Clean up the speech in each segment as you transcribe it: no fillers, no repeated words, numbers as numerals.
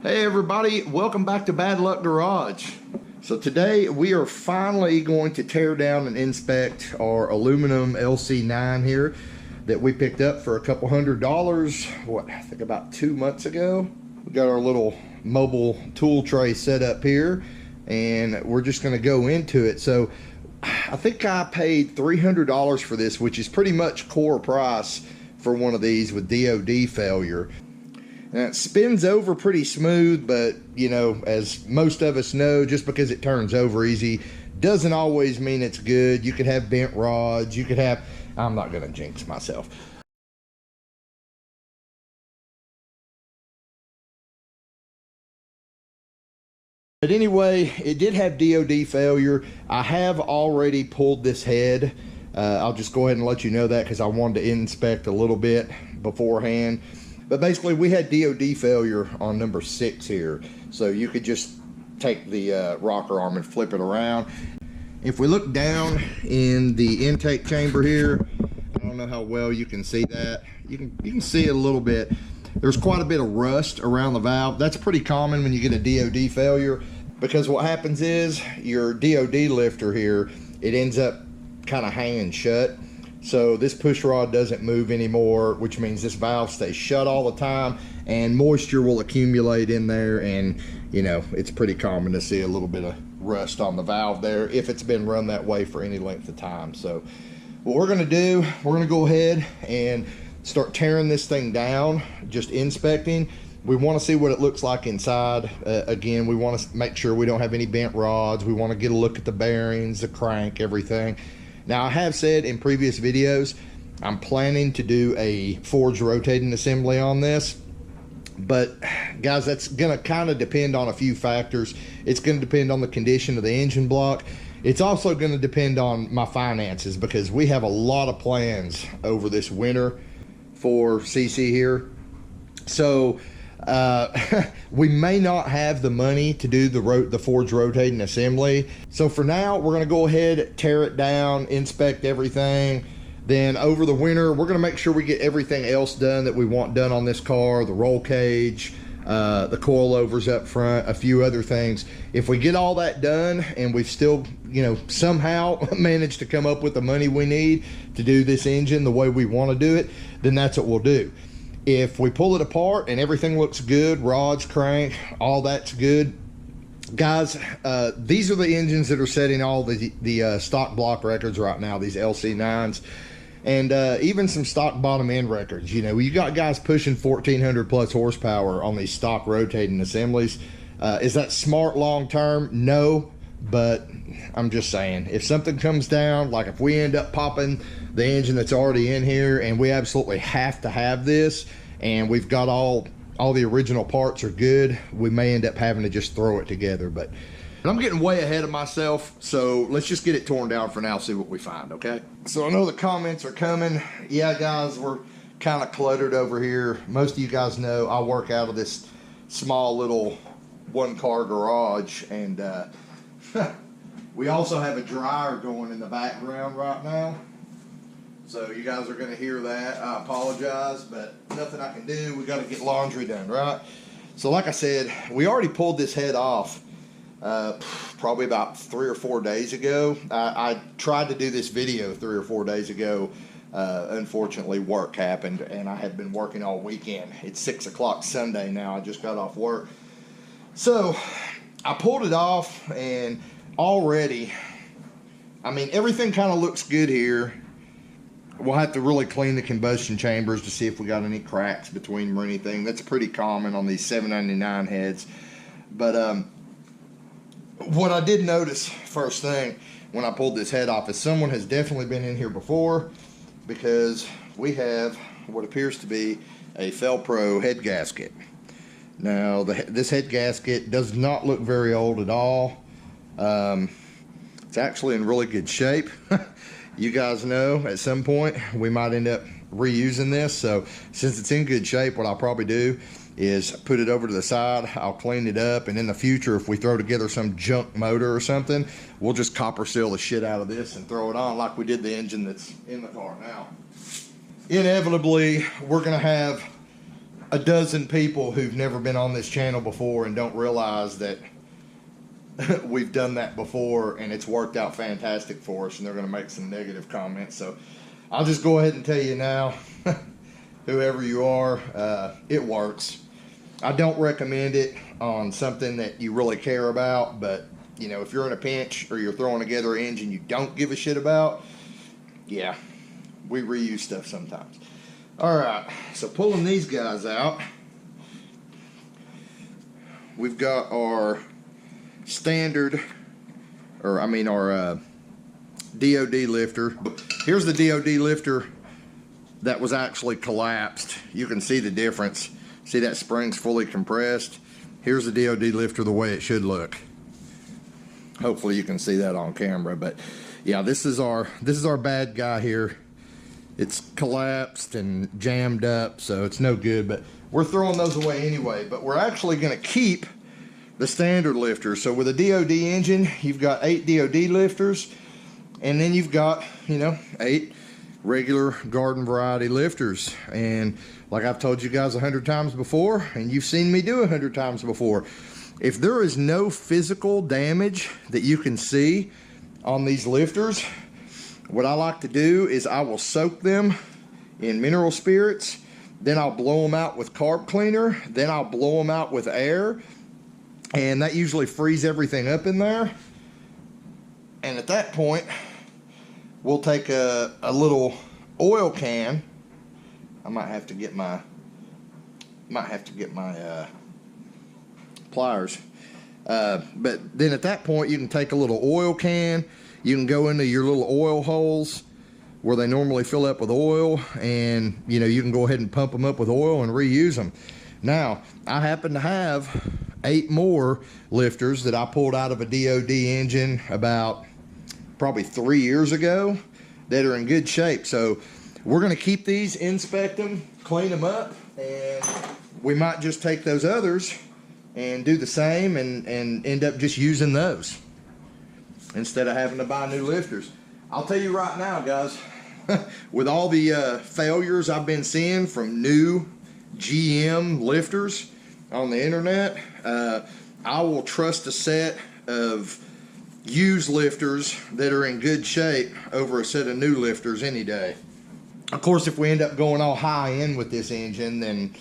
Hey everybody, welcome back to Bad Luck Garage. So today we are finally going to tear down and inspect our aluminum LC9 here that we picked up for a couple $100, I think about 2 months ago. We got our little mobile tool tray set up here and we're just going to go into it. So I think I paid $300 for this, which is pretty much core price for one of these with DOD failure. Now, it spins over pretty smooth, but, you know, as most of us know, just because it turns over easy doesn't always mean it's good. You could have bent rods, you could have, I'm not going to jinx myself. But anyway, it did have DOD failure. I have already pulled this head. I'll just go ahead and let you know that because I wanted to inspect a little bit beforehand. But basically, we had DOD failure on number 6 here. So you could just take the rocker arm and flip it around. If we look down in the intake chamber here, I don't know how well you can see that. You can see it a little bit. There's quite a bit of rust around the valve. That's pretty common when you get a DOD failure, because what happens is your DOD lifter here, it ends up kind of hanging shut. So this push rod doesn't move anymore, which means this valve stays shut all the time and moisture will accumulate in there, and you know, it's pretty common to see a little bit of rust on the valve there if it's been run that way for any length of time. So what we're going to do, we're going to go ahead and start tearing this thing down, just inspecting. We want to see what it looks like inside. Again, we want to make sure we don't have any bent rods. We want to get a look at the bearings, the crank, everything. Now, I have said in previous videos, I'm planning to do a forged rotating assembly on this. But guys, that's going to kind of depend on a few factors. It's going to depend on the condition of the engine block. It's also going to depend on my finances, because we have a lot of plans over this winter for CC here. So we may not have the money to do the forged rotating assembly. So for now, we're going to go ahead, tear it down, inspect everything. Then over the winter, we're going to make sure we get everything else done that we want done on this car, the roll cage, the coilovers up front, a few other things. If we get all that done and we've still, you know, somehow managed to come up with the money we need to do this engine the way we want to do it, then that's what we'll do. If we pull it apart and everything looks good, rods, crank, all that's good, guys, these are the engines that are setting all the stock block records right now, these LC9s, and even some stock bottom end records. You know, you got guys pushing 1,400 plus horsepower on these stock rotating assemblies. Is that smart long term? No, but I'm just saying, if something comes down, like if we end up popping the engine that's already in here and we absolutely have to have this, and we've got all the original parts are good, we may end up having to just throw it together. But I'm getting way ahead of myself, so let's just get it torn down for now, see what we find, okay? So I know the comments are coming. Yeah, guys, we're kind of cluttered over here. Most of you guys know I work out of this small little one-car garage, and we also have a dryer going in the background right now. So you guys are going to hear that. I apologize, but nothing I can do. We got to get laundry done, right? So like I said, we already pulled this head off probably about 3 or 4 days ago. I tried to do this video 3 or 4 days ago. Unfortunately, work happened, and I had been working all weekend. It's 6 o'clock Sunday now. I just got off work. So I pulled it off, and already, I mean, everything kind of looks good here. We'll have to really clean the combustion chambers to see if we got any cracks between them or anything. That's pretty common on these 799 heads. But what I did notice first thing when I pulled this head off is someone has definitely been in here before, because we have what appears to be a Felpro head gasket. Now, this head gasket does not look very old at all. It's actually in really good shape. You guys know at some point we might end up reusing this. So since it's in good shape, what I'll probably do is put it over to the side. I'll clean it up, and in the future, if we throw together some junk motor or something, we'll just copper seal the shit out of this and throw it on like we did the engine that's in the car now. Inevitably, we're gonna have a dozen people who've never been on this channel before and don't realize that we've done that before and it's worked out fantastic for us, and they're going to make some negative comments. So I'll just go ahead and tell you now, whoever you are, it works. I don't recommend it on something that you really care about, but you know, if you're in a pinch or you're throwing together an engine you don't give a shit about, yeah, we reuse stuff sometimes. All right, so pulling these guys out, we've got our standard, or I mean our DOD lifter. Here's the DOD lifter that was actually collapsed. You can see the difference. See that spring's fully compressed. Here's the DOD lifter the way it should look. Hopefully you can see that on camera, but yeah, this is our bad guy here. It's collapsed and jammed up, so it's no good, but we're throwing those away anyway. But we're actually going to keep the standard lifters. So with a DOD engine, you've got 8 DOD lifters, and then you've got, you know, 8 regular garden variety lifters. And like I've told you guys 100 times before, and you've seen me do 100 times before, if there is no physical damage that you can see on these lifters, what I like to do is I will soak them in mineral spirits, then I'll blow them out with carb cleaner, then I'll blow them out with air, and that usually frees everything up in there. And at that point, we'll take a little oil can. I might have to get my pliers. But then at that point, you can take a little oil can. You can go into your little oil holes where they normally fill up with oil, and you know, you can go ahead and pump them up with oil and reuse them. Now, I happen to have 8 more lifters that I pulled out of a DOD engine about probably 3 years ago that are in good shape. So we're going to keep these, inspect them, clean them up, and we might just take those others and do the same and end up just using those instead of having to buy new lifters. I'll tell you right now, guys, with all the failures I've been seeing from new GM lifters on the internet, I will trust a set of used lifters that are in good shape over a set of new lifters any day. Of course, if we end up going all high end with this engine, then,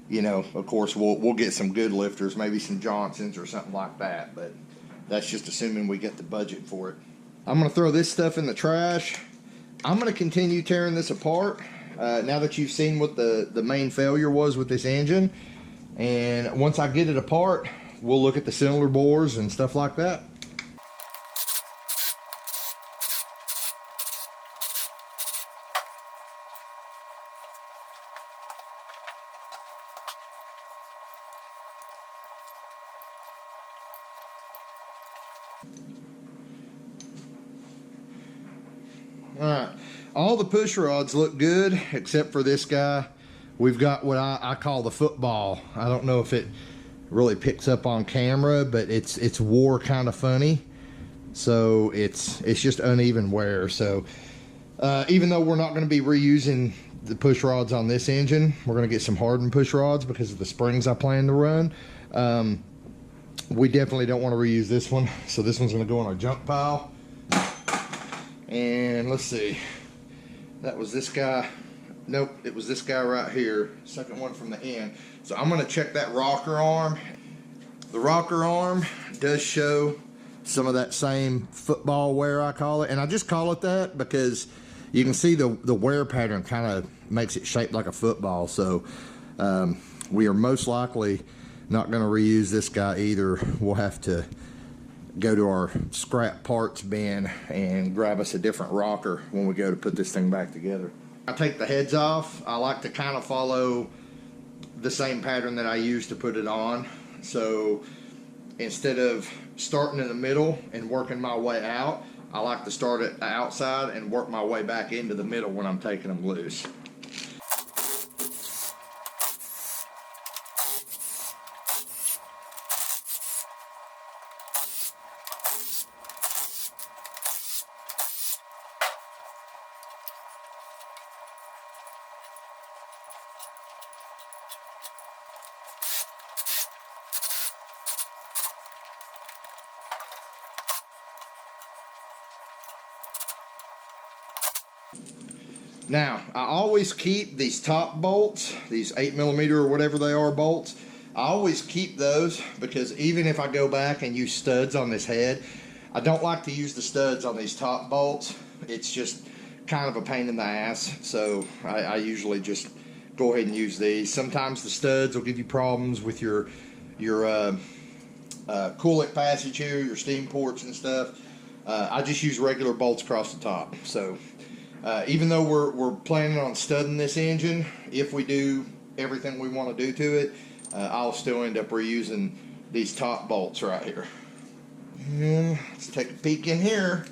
you know, of course, we'll get some good lifters, maybe some Johnsons or something like that, but that's just assuming we get the budget for it. I'm going to throw this stuff in the trash. I'm going to continue tearing this apart now that you've seen what the main failure was with this engine. And once I get it apart, we'll look at the cylinder bores and stuff like that. Alright, all the push rods look good except for this guy. We've got what I call the football. I don't know if it really picks up on camera, but it's wore kind of funny. So it's just uneven wear. So even though we're not going to be reusing the push rods on this engine, we're going to get some hardened push rods because of the springs I plan to run. We definitely don't want to reuse this one. So this one's going to go on our junk pile. And let's see, that was this guy. Nope, it was this guy right here, second one from the end. So I'm going to check that rocker arm. The rocker arm does show some of that same football wear, I call it. And I just call it that because you can see the wear pattern kind of makes it shaped like a football. So we are most likely not going to reuse this guy either. We'll have to go to our scrap parts bin and grab us a different rocker when we go to put this thing back together. I take the heads off. I like to kind of follow the same pattern that I used to put it on. So instead of starting in the middle and working my way out, I like to start at the outside and work my way back into the middle when I'm taking them loose. Now, I always keep these top bolts, these 8mm or whatever they are bolts. I always keep those because even if I go back and use studs on this head, I don't like to use the studs on these top bolts. It's just kind of a pain in the ass, so I usually just go ahead and use these. Sometimes the studs will give you problems with your coolant passage here, your steam ports and stuff. I just use regular bolts across the top. So even though we're planning on studding this engine, if we do everything we want to do to it, I'll still end up reusing these top bolts right here. And let's take a peek in here.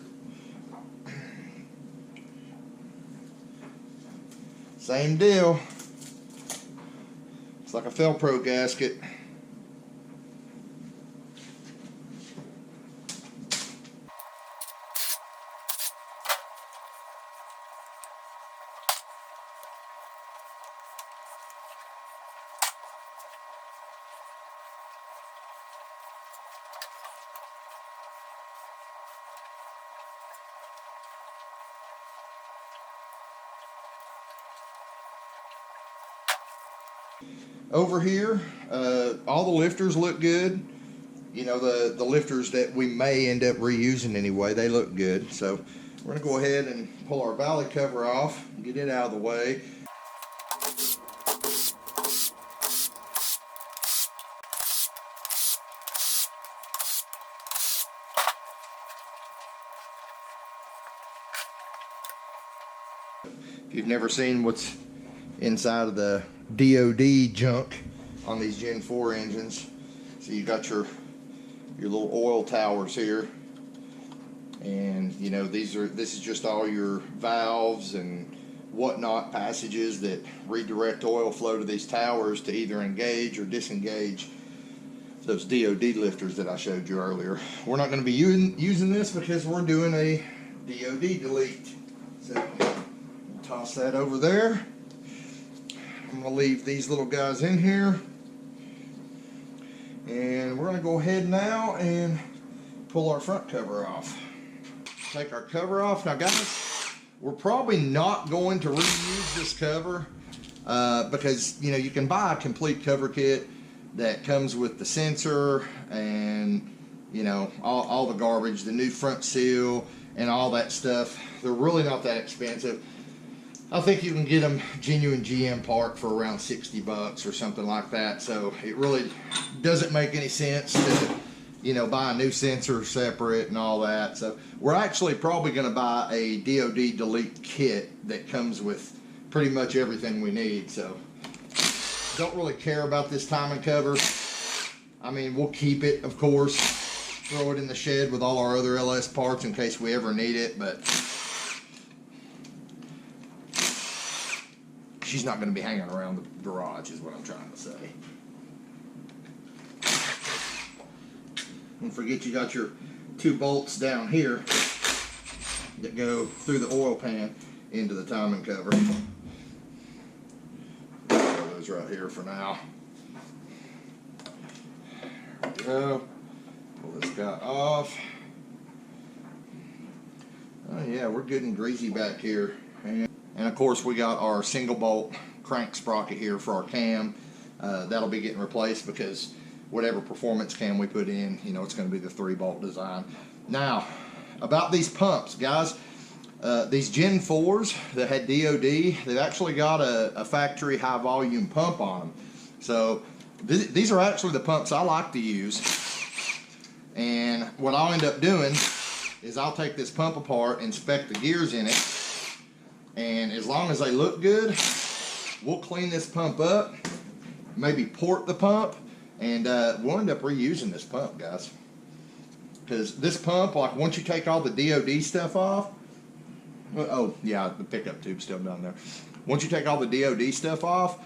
Same deal. It's like a Velcro gasket. Over here, all the lifters look good. You know, the lifters that we may end up reusing anyway, they look good. So we're gonna go ahead and pull our valley cover off, get it out of the way. If you've never seen what's inside of the DOD junk on these Gen 4 engines, so you got your little oil towers here, and you know this is just all your valves and whatnot passages that redirect oil flow to these towers to either engage or disengage those DOD lifters that I showed you earlier. We're not going to be using this because we're doing a DOD delete. So toss that over there. I'm going to leave these little guys in here, and we're going to go ahead now and pull our front cover off. Take our cover off. Now guys, we're probably not going to reuse this cover because you know you can buy a complete cover kit that comes with the sensor and you know all the garbage, the new front seal and all that stuff. They're really not that expensive. I think you can get them genuine GM part for around 60 bucks or something like that. So it really doesn't make any sense to, you know, buy a new sensor separate and all that. So we're actually probably going to buy a DOD delete kit that comes with pretty much everything we need. So don't really care about this timing cover. I mean, we'll keep it, of course, throw it in the shed with all our other LS parts in case we ever need it, but she's not going to be hanging around the garage is what I'm trying to say. Don't forget you got your 2 bolts down here that go through the oil pan into the timing cover. Throw those right here for now. There we go. Pull this guy off. Oh yeah, we're good and greasy back here. And of course we got our single bolt crank sprocket here for our cam. That'll be getting replaced because whatever performance cam we put in, you know, it's going to be the 3-bolt design. Now, about these pumps, guys, these Gen 4s that had DOD, they've actually got a factory high volume pump on them. So these are actually the pumps I like to use. And what I'll end up doing is I'll take this pump apart, inspect the gears in it, and as long as they look good, we'll clean this pump up, maybe port the pump, and we'll end up reusing this pump, guys. Because this pump, like once you take all the DOD stuff off, well, oh yeah, the pickup tube's still down there. Once you take all the DOD stuff off,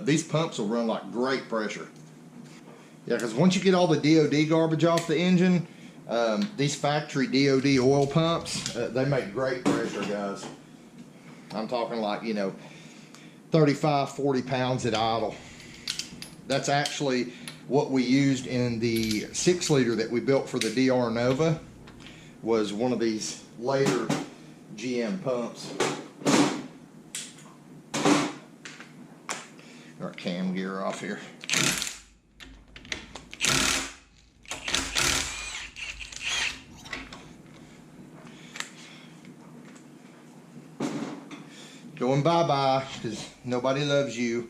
these pumps will run like great pressure. Yeah, because once you get all the DOD garbage off the engine, these factory DOD oil pumps, they make great pressure, guys. I'm talking like, you know, 35, 40 pounds at idle. That's actually what we used in the 6-liter that we built for the DR Nova, was one of these later GM pumps. our cam gear off here. Going bye-bye, because nobody loves you.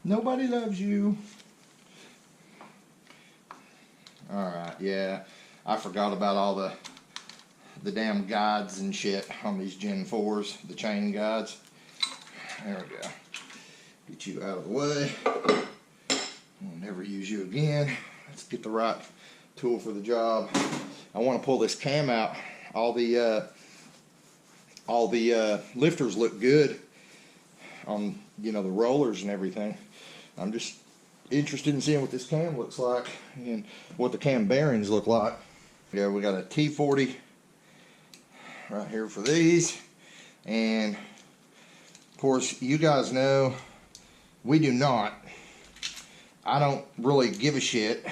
Nobody loves you. Alright, yeah. I forgot about all the damn guides and shit on these Gen 4s, the chain guides. There we go. Get you out of the way. We'll never use you again. Let's get the right tool for the job. I want to pull this cam out. All the lifters look good on, you know, the rollers and everything. I'm just interested in seeing what this cam looks like and what the cam bearings look like. Yeah, we got a T40 right here for these, and of course you guys know we do not. I don't really give a shit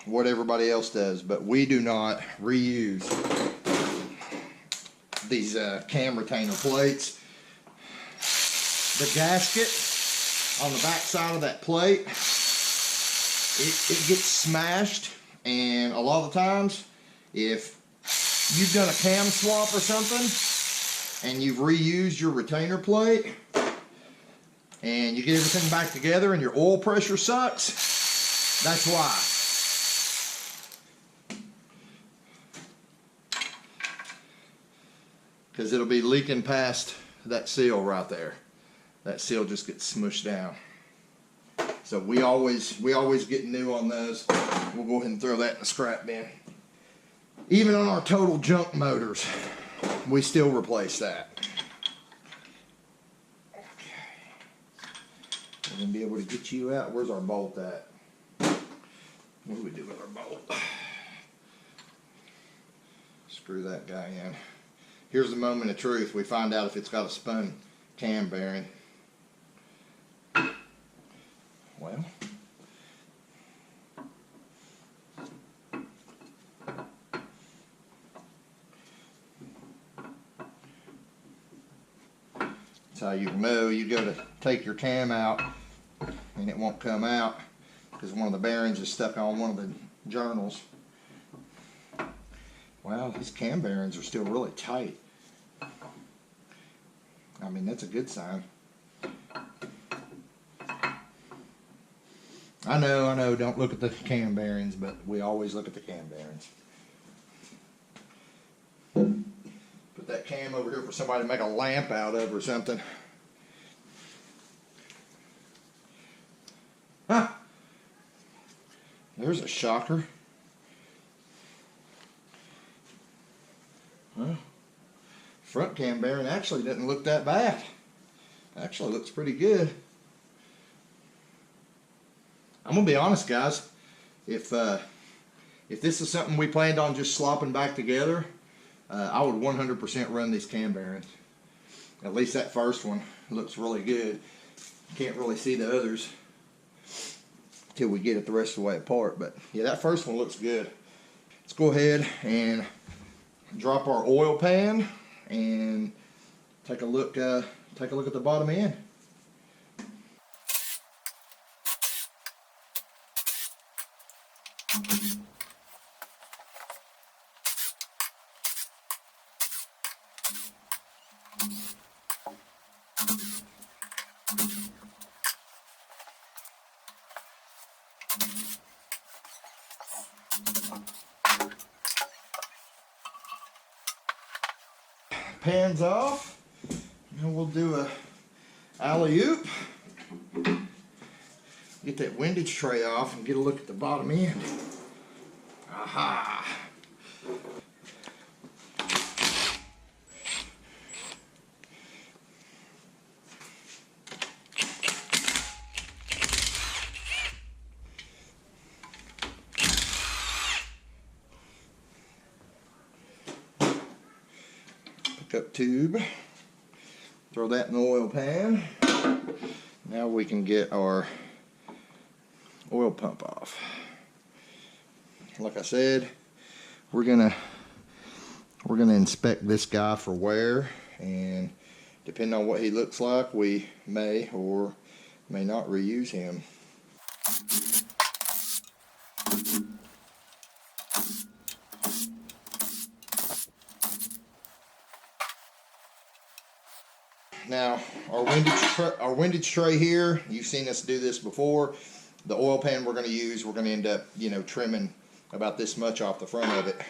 what everybody else does, but we do not reuse these cam retainer plates. The gasket on the back side of that plate, it gets smashed, and a lot of the times if you've done a cam swap or something and you've reused your retainer plate and you get everything back together and your oil pressure sucks, that's why. Because it'll be leaking past that seal right there. That seal just gets smushed down. So we always get new on those. We'll go ahead and throw that in the scrap bin. Even on our total junk motors, we still replace that. Okay. We're gonna be able to get you out. Where's our bolt at? What do we do with our bolt? Screw that guy in. Here's the moment of truth. We find out if it's got a spun cam bearing. Well, that's how you know. You go to take your cam out and it won't come out because one of the bearings is stuck on one of the journals. Wow, these cam bearings are still really tight. I mean, that's a good sign. I know, don't look at the cam bearings, but we always look at the cam bearings. Put that cam over here for somebody to make a lamp out of or something. Huh. There's a shocker. Well, front cam bearing actually doesn't look that bad. Actually looks pretty good. I'm gonna be honest, guys. If this is something we planned on just slopping back together, I would 100% run these cam bearings. At least that first one looks really good. Can't really see the others till we get it the rest of the way apart. But yeah, that first one looks good. Let's go ahead and drop our oil pan and take a look at the bottom end. Pan's off, and we'll do a alley-oop. Get that windage tray off and get a look at the bottom end. Aha! Up tube, throw that in the oil pan. Now we can get our oil pump off. Like I said, we're gonna inspect this guy for wear, and depending on what he looks like, we may or May not reuse him. Now, our windage tray here, you've seen us do this before. The oil pan we're going to use, we're going to end up, you know, trimming about this much off the front of it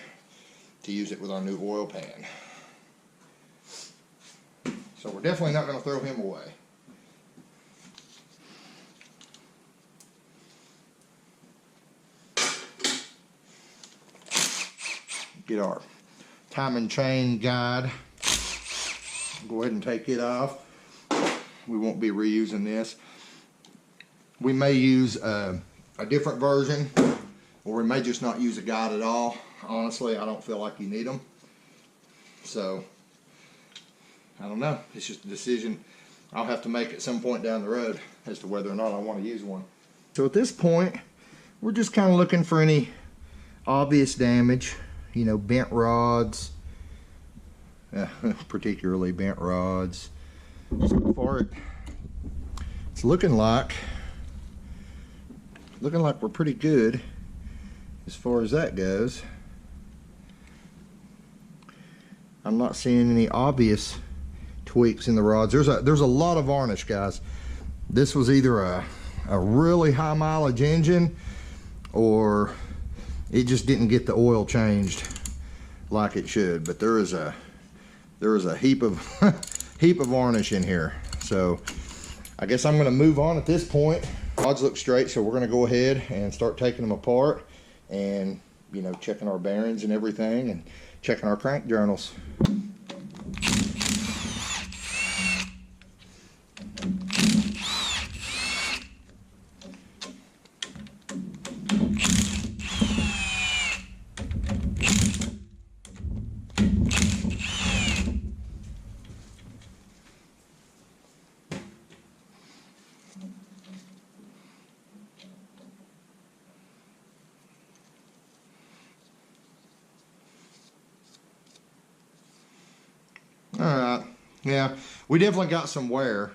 to use it with our new oil pan. So we're definitely not going to throw him away. Get our timing chain guide. Go ahead and take it off. We won't be reusing this. We may use a different version, or we may just not use a guide at all. Honestly, I don't feel like you need them. So, I don't know. It's just a decision I'll have to make at some point down the road as to whether or not I want to use one. So at this point, we're just kind of looking for any obvious damage. You know, bent rods, particularly bent rods. So far, it's looking like we're pretty good as far as that goes. I'm not seeing any obvious tweaks in the rods. There's a lot of varnish, guys. This was either a really high mileage engine, or it just didn't get the oil changed like it should. But there is a heap of heap of varnish in here. So I guess I'm going to move on at this point. Rods look straight, so we're going to go ahead and start taking them apart and, you know, checking our bearings and everything, and checking our crank journals. Alright, yeah, we definitely got some wear.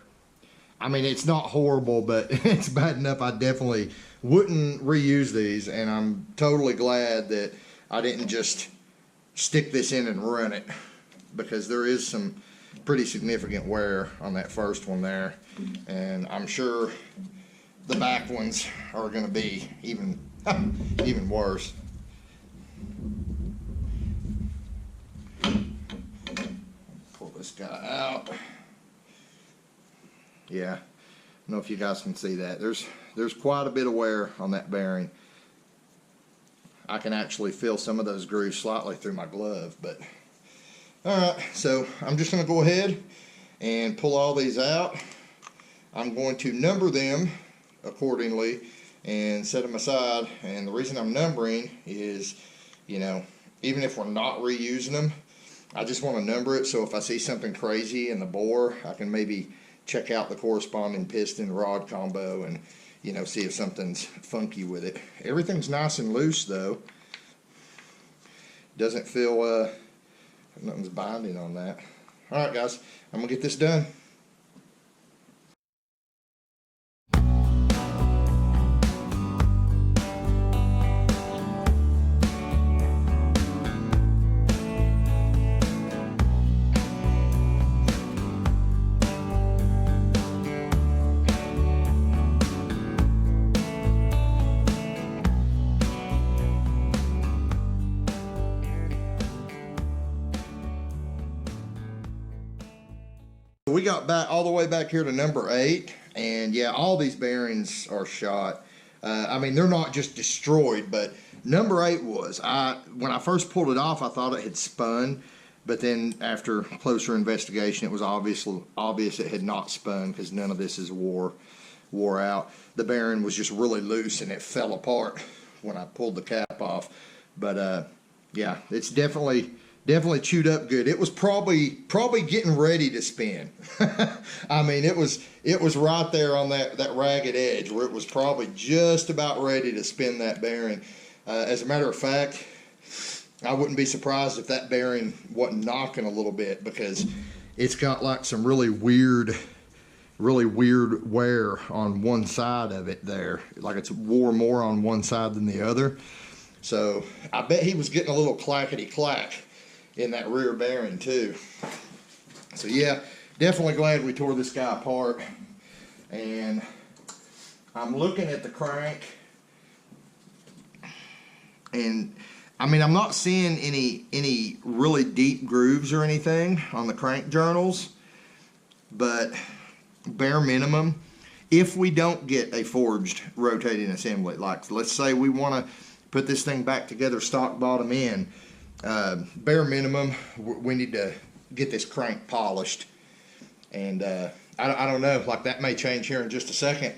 I mean, it's not horrible, but it's bad enough I definitely wouldn't reuse these, and I'm totally glad that I didn't just stick this in and run it, because there is some pretty significant wear on that first one there, and I'm sure the back ones are going to be even worse. This guy out. Yeah, I don't know if you guys can see that. There's quite a bit of wear on that bearing. I can actually feel some of those grooves slightly through my glove. But alright, so I'm just going to go ahead and pull all these out. I'm going to number them accordingly and set them aside. And the reason I'm numbering is, you know, even if we're not reusing them, I just want to number it, so if I see something crazy in the bore, I can maybe check out the corresponding piston rod combo and, you know, see if something's funky with it. Everything's nice and loose, though. Doesn't feel, nothing's binding on that. All right, guys, I'm going to get this done. We got back all the way back here to number 8, and yeah, all these bearings are shot. I mean, they're not just destroyed, but number 8 was. When I first pulled it off, I thought it had spun, but then after closer investigation, it was obvious it had not spun, because none of this is wore out. The bearing was just really loose, and it fell apart when I pulled the cap off. But yeah, it's definitely chewed up good. It was probably getting ready to spin. I mean, it was right there on that ragged edge where it was probably just about ready to spin that bearing. As a matter of fact, I wouldn't be surprised if that bearing wasn't knocking a little bit, because it's got like some really weird really weird wear on one side of it there. Like it's wore more on one side than the other. So I bet he was getting a little clackety clack in that rear bearing too. So yeah, definitely glad we tore this guy apart. And I'm looking at the crank, and I mean, I'm not seeing any really deep grooves or anything on the crank journals, but bare minimum, if we don't get a forged rotating assembly, like let's say we want to put this thing back together stock bottom in, bare minimum, we need to get this crank polished. And I don't know, like that may change here in just a second.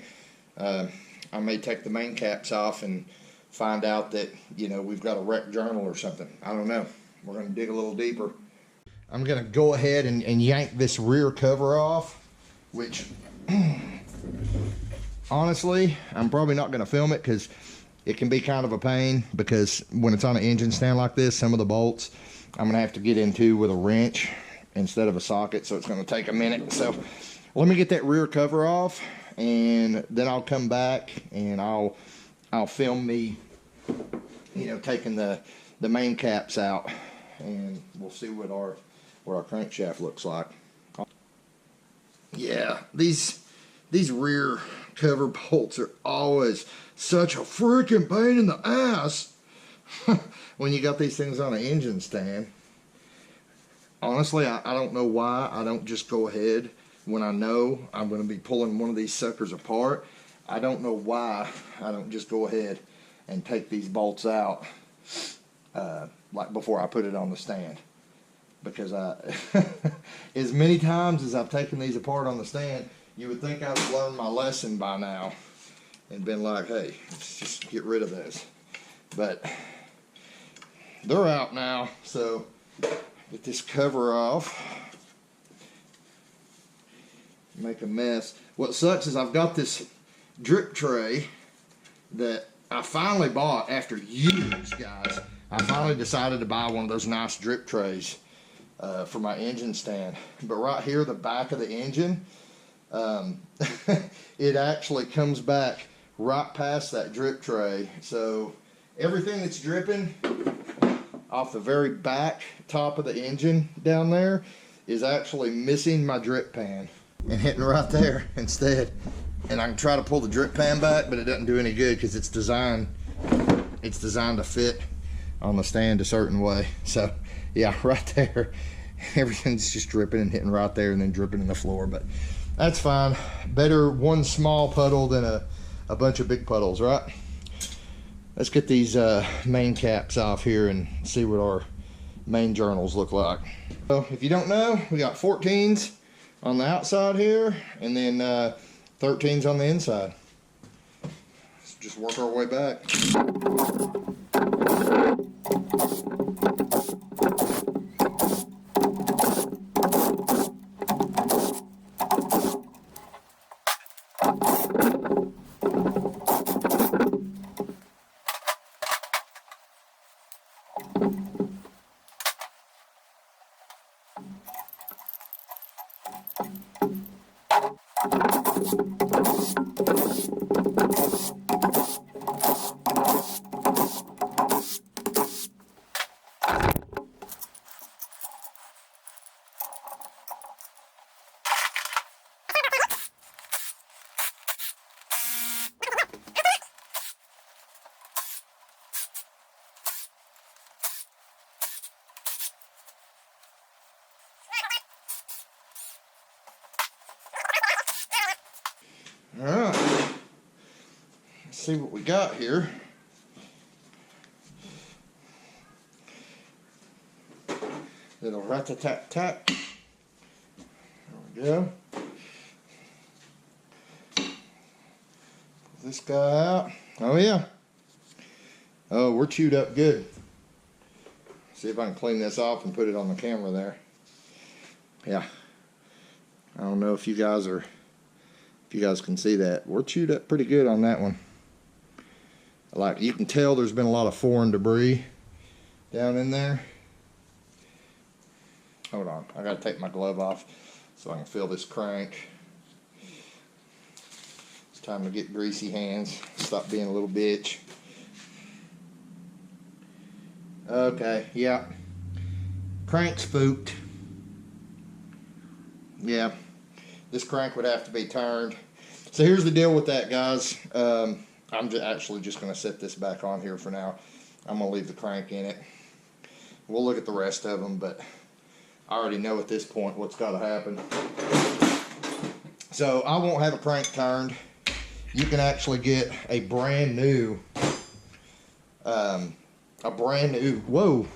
I may take the main caps off and find out that, you know, we've got a wrecked journal or something. I don't know. We're going to dig a little deeper. I'm going to go ahead and yank this rear cover off, which honestly, I'm probably not going to film it because it can be kind of a pain, because when it's on an engine stand like this, some of the bolts I'm going to have to get into with a wrench instead of a socket, so it's going to take a minute. So let me get that rear cover off, and then I'll come back and I'll film me, you know, taking the main caps out, and we'll see what our crankshaft looks like. Yeah, these rear cover bolts are always such a freaking pain in the ass when you got these things on an engine stand. Honestly, I don't know why I don't just go ahead when I know I'm going to be pulling one of these suckers apart. I don't know why I don't just go ahead and take these bolts out like before I put it on the stand. Because as many times as I've taken these apart on the stand, you would think I've learned my lesson by now and been like, hey, let's just get rid of this. But they're out now, so get this cover off. Make a mess. What sucks is I've got this drip tray that I finally bought after years, guys. I finally decided to buy one of those nice drip trays for my engine stand. But right here, the back of the engine, it actually comes back right past that drip tray. So everything that's dripping off the very back top of the engine down there is actually missing my drip pan and hitting right there instead. And I can try to pull the drip pan back, but it doesn't do any good because it's designed to fit on the stand a certain way. So yeah, right there, everything's just dripping and hitting right there and then dripping in the floor. But that's fine. Better one small puddle than a bunch of big puddles, right? Let's get these main caps off here and see what our main journals look like. So if you don't know, we got 14s on the outside here, and then 13s on the inside. Let's just work our way back. All right, let's see what we got here. Little rat-a-tat-tat. There we go. Pull this guy out. Oh yeah. Oh, we're chewed up good. See if I can clean this off and put it on the camera there. Yeah. I don't know if you guys can see that. We're chewed up pretty good on that one. Like, you can tell there's been a lot of foreign debris down in there. Hold on, I gotta take my glove off so I can feel this crank. Time to get greasy hands. Stop being a little bitch. Okay, yeah. Crank's spooked. Yeah. This crank would have to be turned. So here's the deal with that, guys. I'm actually just going to set this back on here for now. I'm going to leave the crank in it. We'll look at the rest of them, but I already know at this point what's got to happen. So I won't have a crank turned. You can actually get a brand new, whoa,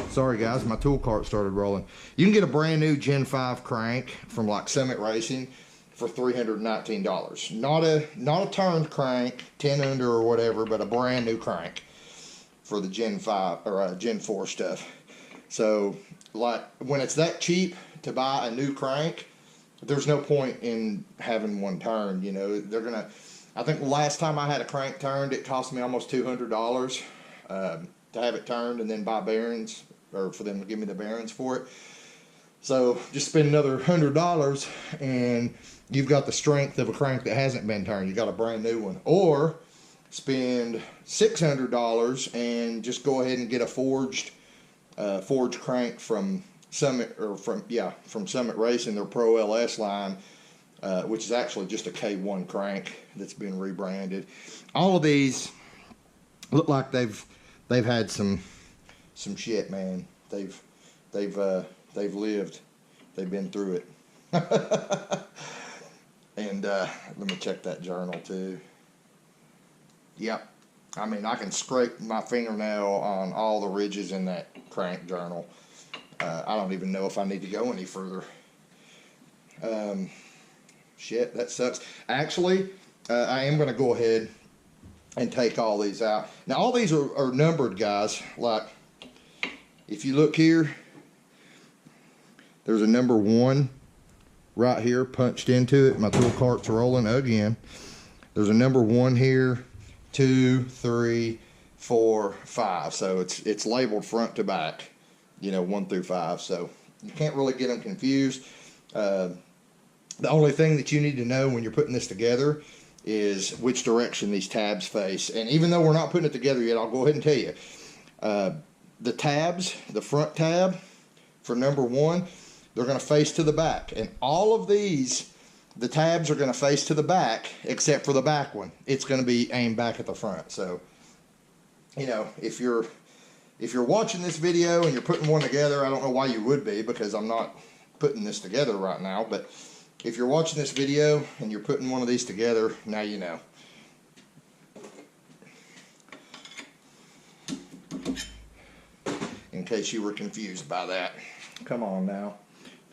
sorry guys, my tool cart started rolling. You can get a brand new Gen 5 crank from like Summit Racing for $319. Not a turned crank, 10 under or whatever, but a brand new crank for the Gen 5 or Gen 4 stuff. So like when it's that cheap to buy a new crank, there's no point in having one turned. You know, they're gonna, I think the last time I had a crank turned, it cost me almost $200 to have it turned and then buy bearings, or for them to give me the bearings for it. So just spend another $100 and you've got the strength of a crank that hasn't been turned. You got a brand new one. Or spend $600 and just go ahead and get a forged crank from Summit, or from Summit Racing, their Pro LS line, which is actually just a K1 crank that's been rebranded. All of these look like they've had some shit, man. They've lived. They've been through it. And let me check that journal too. Yep. I mean, I can scrape my fingernail on all the ridges in that crank journal. I don't even know if I need to go any further. Shit, that sucks. Actually, I am going to go ahead and take all these out. Now, all these are numbered, guys. Like, if you look here, there's a number 1 right here punched into it. My tool cart's rolling again. There's a number 1 here, 2, 3, 4, 5. So it's labeled front to back, you know, 1 through 5. So you can't really get them confused. The only thing that you need to know when you're putting this together is which direction these tabs face. And even though we're not putting it together yet, I'll go ahead and tell you. The tabs, the front tab for number 1, they're going to face to the back. And all of these, the tabs are going to face to the back, except for the back one. It's going to be aimed back at the front. So, you know, if you're watching this video and you're putting one together, I don't know why you would be, because I'm not putting this together right now. But if you're watching this video and you're putting one of these together, now you know. In case you were confused by that. Come on now.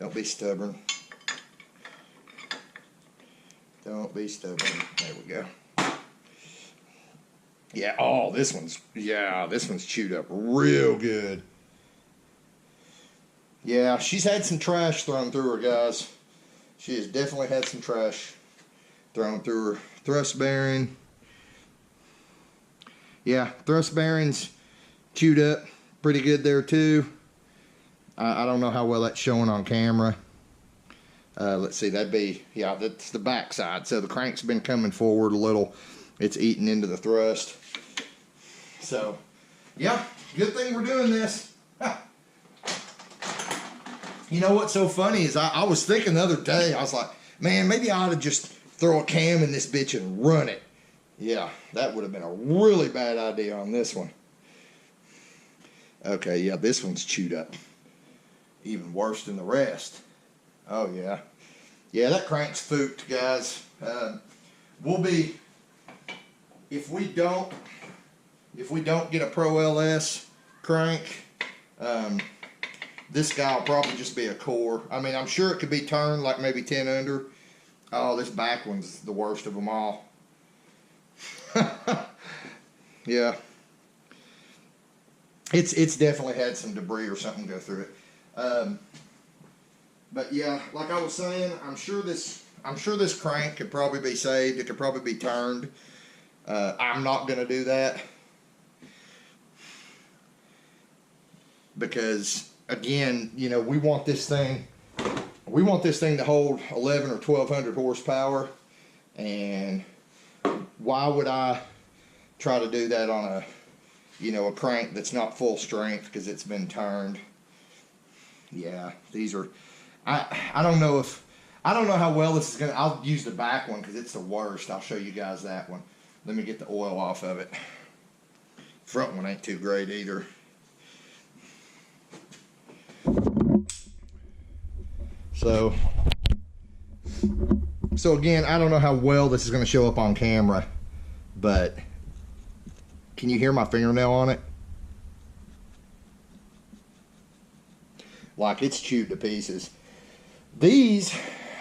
Don't be stubborn. Don't be stubborn. There we go. Yeah, oh, this one's chewed up real good. Yeah, she's had some trash thrown through her, guys. She has definitely had some trash thrown through her. Thrust bearing. Yeah, thrust bearings chewed up pretty good there too. I don't know how well that's showing on camera. Let's see, that'd be, yeah, that's the back side. So the crank's been coming forward a little. It's eating into the thrust. So, yeah, good thing we're doing this. You know what's so funny is I was thinking the other day, I was like, man, maybe I ought to just throw a cam in this bitch and run it. Yeah, that would have been a really bad idea on this one. Okay, yeah, this one's chewed up. Even worse than the rest. Oh, yeah. Yeah, that crank's spooked, guys. We'll be, if we don't get a Pro LS crank, this guy will probably just be a core. I mean, I'm sure it could be turned like maybe 10 under. Oh, this back one's the worst of them all. Yeah. It's definitely had some debris or something go through it. But yeah, like I was saying, I'm sure this crank could probably be saved. It could probably be turned. I'm not going to do that because, again, you know, we want this thing to hold 11 or 1200 horsepower, and why would I try to do that on a, you know, a crank that's not full strength because it's been turned? Yeah, these are, I don't know how well this is gonna. I'll use the back one because it's the worst. I'll show you guys that one. Let me get the oil off of it. Front one ain't too great either. So again, I don't know how well this is going to show up on camera, but can you hear my fingernail on it? Like, it's chewed to pieces. These,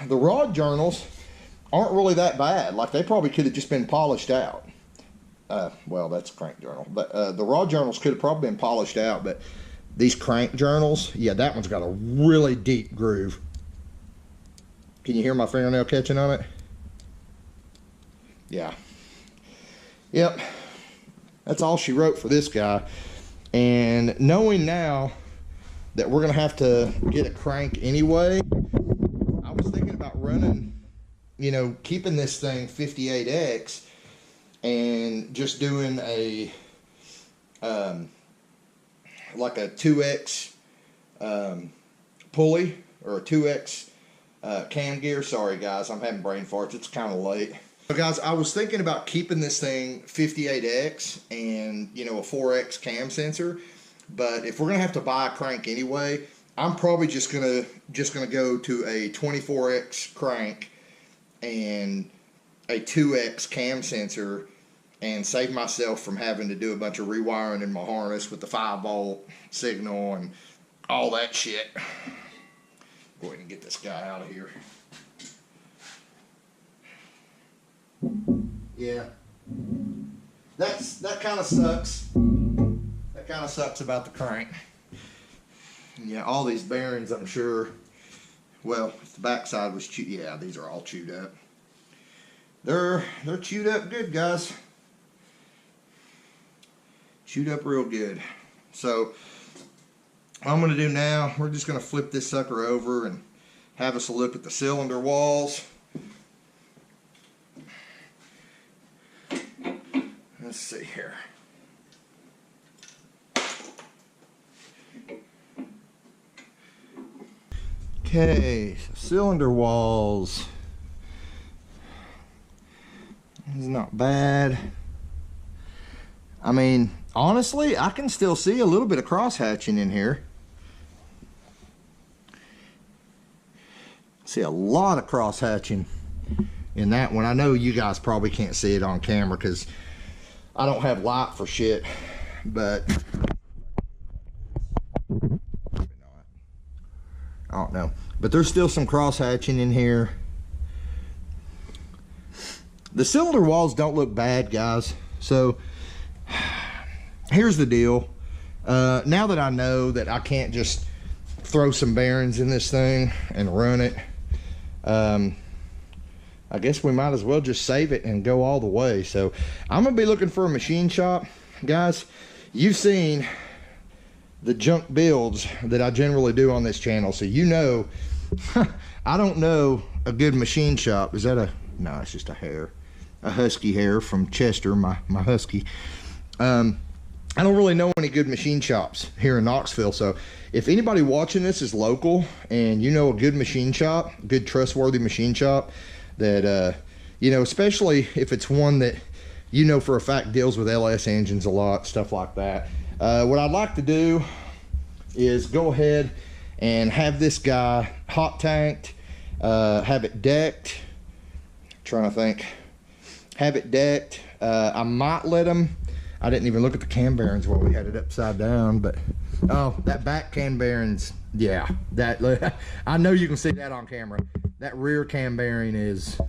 the rod journals, aren't really that bad. Like, they probably could have just been polished out. Well, that's a crank journal. But the rod journals could have probably been polished out, but these crank journals, yeah, that one's got a really deep groove. Can you hear my fingernail catching on it? Yeah. Yep. That's all she wrote for this guy. And knowing now that we're going to have to get a crank anyway, I was thinking about running, you know, keeping this thing 58X and just doing a, like a 2X pulley or a 2X cam gear. Sorry guys, I'm having brain farts. It's kind of late. So guys, I was thinking about keeping this thing 58X and, you know, a 4X cam sensor. But if we're gonna have to buy a crank anyway, I'm probably just gonna go to a 24X crank and a 2X cam sensor and save myself from having to do a bunch of rewiring in my harness with the 5-volt signal and all that shit. Go ahead and get this guy out of here. Yeah, that kind of sucks. That kind of sucks about the crank. Yeah, all these bearings, I'm sure. Well, if the backside was chewed, yeah, these are all chewed up. They're chewed up good, guys. Chewed up real good. So what I'm going to do now, we're just going to flip this sucker over and have us a look at the cylinder walls. Let's see here. Okay, so cylinder walls. It's not bad. I mean, honestly, I can still see a little bit of cross hatching in here. See a lot of cross hatching in that one. I know you guys probably can't see it on camera because I don't have light for shit, but I don't know. But there's still some cross hatching in here. The cylinder walls don't look bad, guys. So here's the deal. Now that I know that I can't just throw some bearings in this thing and run it, I guess we might as well just save it and go all the way. So I'm gonna be looking for a machine shop. Guys, you've seen the junk builds that I generally do on this channel, so you know I don't know a good machine shop. Is that a, no, it's just a hair, a husky hair from Chester, my husky. I don't really know any good machine shops here in Knoxville, so if anybody watching this is local and you know a good machine shop, good trustworthy machine shop that you know, especially if it's one that you know for a fact deals with LS engines a lot, stuff like that, what I'd like to do is go ahead and have this guy hot tanked, have it decked. Trying to think, have it decked. I might let him, I didn't even look at the cam bearings while we had it upside down, but oh, that back cam bearings, yeah, that I know you can see that on camera. That rear cam bearing is,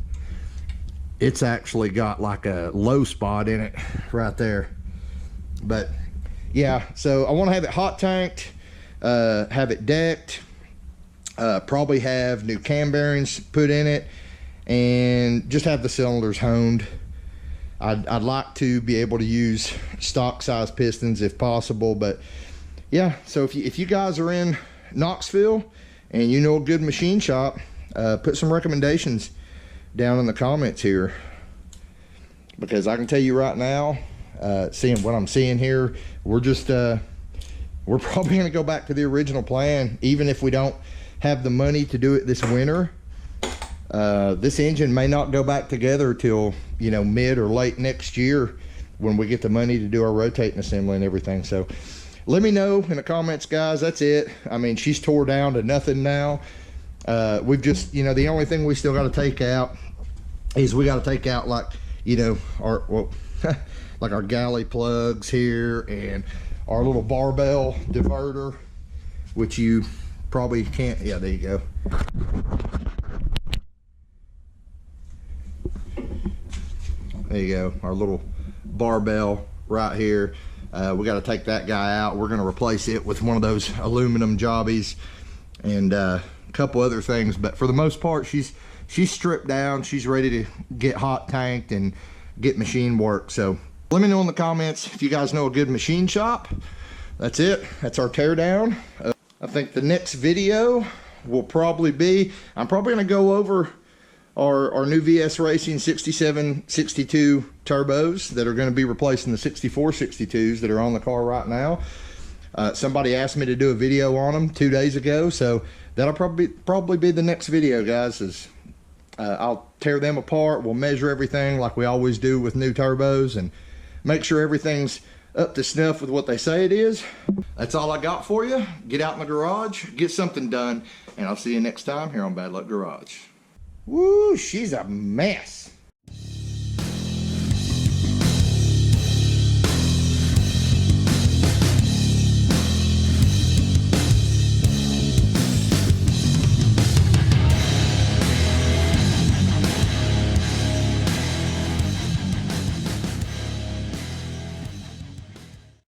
it's actually got like a low spot in it right there. But yeah, so I want to have it hot tanked, have it decked, probably have new cam bearings put in it, and just have the cylinders honed. I'd like to be able to use stock size pistons if possible, but yeah, so if you guys are in Knoxville and you know a good machine shop, put some recommendations down in the comments here. because I can tell you right now, seeing what I'm seeing here, we're probably going to go back to the original plan, even if we don't have the money to do it this winter. This engine may not go back together till, you know, mid or late next year when we get the money to do our rotating assembly and everything. So let me know in the comments, guys. That's it. I mean, she's tore down to nothing now. We've just, you know, the only thing we still got to take out is we got to take out, like, you know, our, well, like our galley plugs here and our little barbell diverter, which you probably can't. Yeah, there you go. There you go, our little barbell right here. We got to take that guy out. We're going to replace it with one of those aluminum jobbies and a couple other things, but for the most part, she's stripped down. She's ready to get hot tanked and get machine work. So let me know in the comments if you guys know a good machine shop. That's it. That's our teardown. I think the next video will probably be, I'm probably going to go over our new VS Racing 6762 turbos that are going to be replacing the 6462s that are on the car right now. Somebody asked me to do a video on them 2 days ago, so that'll probably be the next video, guys. I'll tear them apart. We'll measure everything like we always do with new turbos and make sure everything's up to snuff with what they say it is. That's all I got for you. Get out in the garage, get something done, and I'll see you next time here on Bad Luck Garage. Woo, she's a mess.